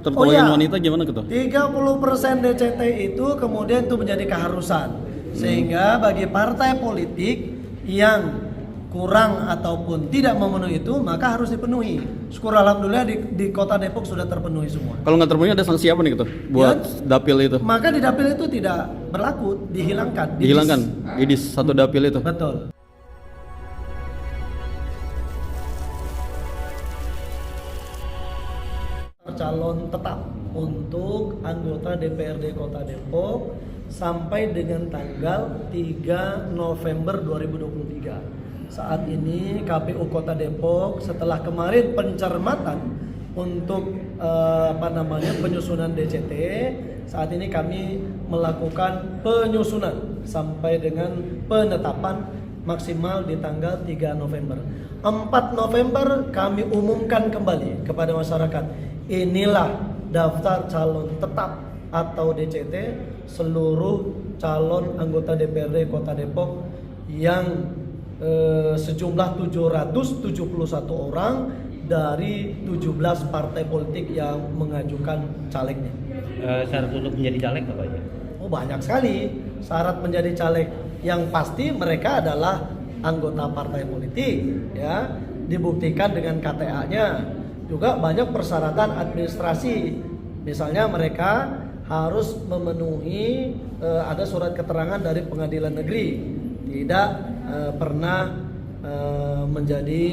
tertolongin wanita gimana gitu? 30% DCT itu kemudian itu menjadi keharusan. Sehingga bagi partai politik yang kurang ataupun tidak memenuhi itu maka harus dipenuhi. Syukur alhamdulillah di Kota Depok sudah terpenuhi semua. Kalau nggak terpenuhi ada sanksi apa nih gitu buat dapil itu? Maka di dapil itu tidak berlaku, dihilangkan. Dihilangkan, idis satu dapil itu. Betul. Calon tetap untuk anggota DPRD Kota Depok sampai dengan tanggal 3 November 2023. Saat ini KPU Kota Depok setelah kemarin pencermatan untuk penyusunan DCT, saat ini kami melakukan penyusunan sampai dengan penetapan maksimal di tanggal 3 November. 4 November kami umumkan kembali kepada masyarakat. Inilah daftar calon tetap atau DCT seluruh calon anggota DPRD Kota Depok yang sejumlah 771 orang dari 17 partai politik yang mengajukan calegnya. Syarat untuk menjadi caleg apa ya? Oh, banyak sekali syarat menjadi caleg. Yang pasti mereka adalah anggota partai politik, ya, dibuktikan dengan KTA-nya. Juga banyak persyaratan administrasi. Misalnya mereka harus memenuhi ada surat keterangan dari pengadilan negeri, tidak pernah menjadi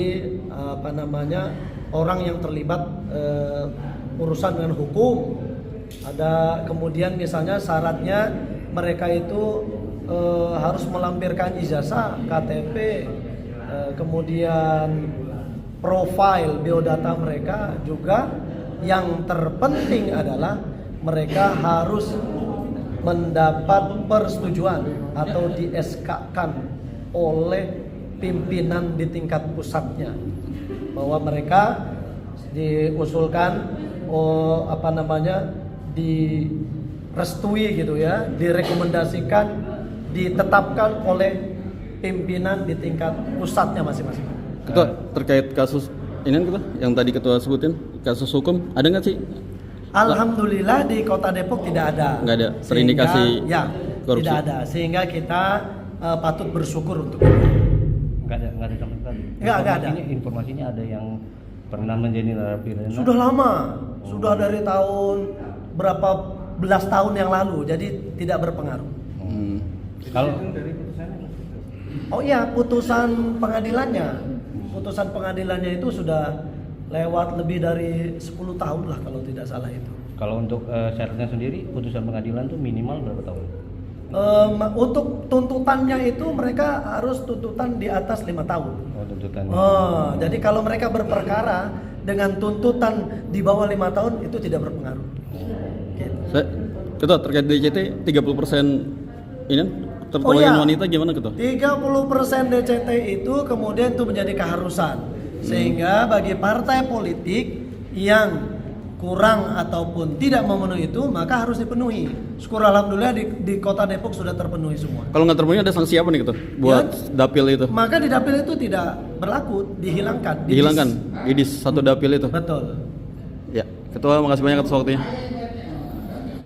orang yang terlibat urusan dengan hukum. Ada kemudian misalnya syaratnya mereka itu harus melampirkan ijazah, KTP, kemudian profil biodata mereka. Juga yang terpenting adalah mereka harus mendapat persetujuan atau di SK-kan oleh pimpinan di tingkat pusatnya bahwa mereka diusulkan direstui gitu ya, direkomendasikan, ditetapkan oleh pimpinan di tingkat pusatnya masing-masing. Ketua, terkait kasus ini ketua yang tadi ketua sebutin, kasus hukum ada nggak sih? Alhamdulillah di Kota Depok tidak ada. Nggak ada terindikasi korupsi. Tidak ada, sehingga kita patut bersyukur untuk itu. Nggak ada sama sekali. Nggak ada. Informasinya ada yang pernah menjadi narapidana. Sudah lama, sudah dari tahun berapa belas tahun yang lalu, jadi tidak berpengaruh. Kalau oh iya, putusan pengadilannya itu sudah lewat lebih dari 10 tahun lah kalau tidak salah itu. Kalau untuk syaratnya sendiri, putusan pengadilan itu minimal berapa tahun? Untuk tuntutannya itu mereka harus tuntutan di atas 5 tahun. Oh, tuntutannya. Jadi kalau mereka berperkara dengan tuntutan di bawah 5 tahun itu tidak berpengaruh. Gitu. Ketua, terkait DCT 30% ini tertolongin wanita gimana ketua? 30% DCT itu kemudian itu menjadi keharusan. Sehingga bagi partai politik yang kurang ataupun tidak memenuhi itu maka harus dipenuhi. Syukur alhamdulillah di Kota Depok sudah terpenuhi semua. Kalau nggak terpenuhi ada sanksi apa nih ketua buat dapil itu? Maka di dapil itu tidak berlaku, dihilangkan. Dihilangkan, idis satu dapil itu. Betul. Ya, ketua makasih banyak atas waktunya.